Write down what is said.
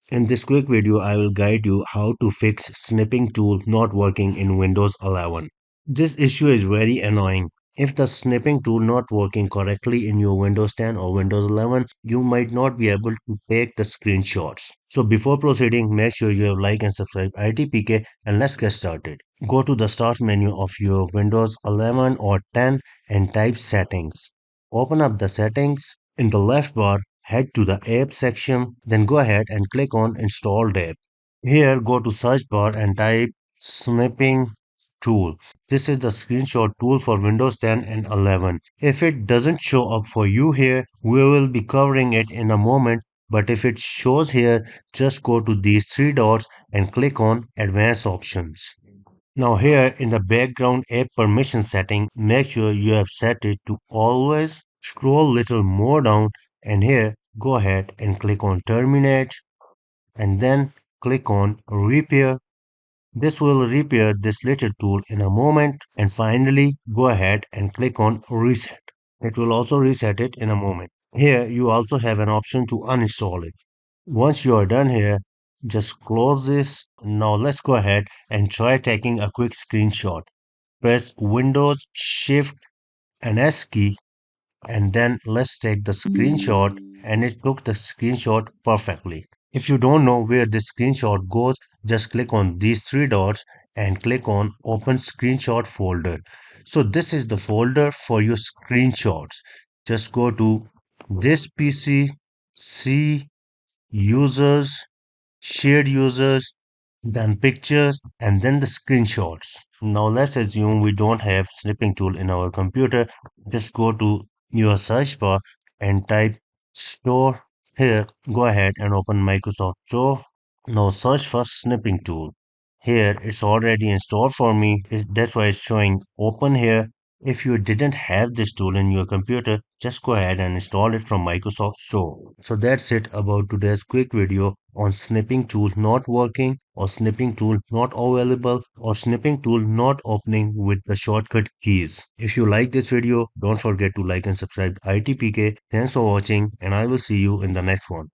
In this quick video, I will guide you how to fix Snipping Tool not working in Windows 11. This issue is very annoying. If the Snipping Tool not working correctly in your Windows 10 or Windows 11, you might not be able to take the screenshots. So before proceeding, make sure you have like and subscribe ITPK and let's get started. Go to the start menu of your Windows 11 or 10 and type settings. Open up the settings. In the left bar, head to the app section, then go ahead and click on installed app. Here, go to search bar and type Snipping Tool. This is the screenshot tool for Windows 10 and 11. If it doesn't show up for you here, we will be covering it in a moment. But if it shows here, just go to these three dots and click on Advanced Options. Now here in the background app permission setting, make sure you have set it to always. Scroll little more down and here go ahead and click on terminate and then click on repair. This will repair this little tool in a moment and finally go ahead and click on reset. It will also reset it in a moment. Here you also have an option to uninstall it. Once you are done here, just close this. Now let's go ahead and try taking a quick screenshot. Press Windows Shift and S key and then let's take the screenshot and it took the screenshot perfectly. If you don't know where this screenshot goes, just click on these three dots and click on open screenshot folder. So this is the folder for your screenshots. Just go to this PC, see users, shared users, then pictures, and then the screenshots. Now let's assume we don't have snipping tool in our computer. Just go to your search bar and type store. Here, go ahead and open Microsoft Store. Now search for snipping tool. Here, it's already installed for me. That's why it's showing open here. If you didn't have this tool in your computer, just go ahead and install it from Microsoft Store. So that's it about today's quick video on snipping tool not working or snipping tool not available or snipping tool not opening with the shortcut keys. If you like this video, don't forget to like and subscribe ITPK. Thanks for watching and I will see you in the next one.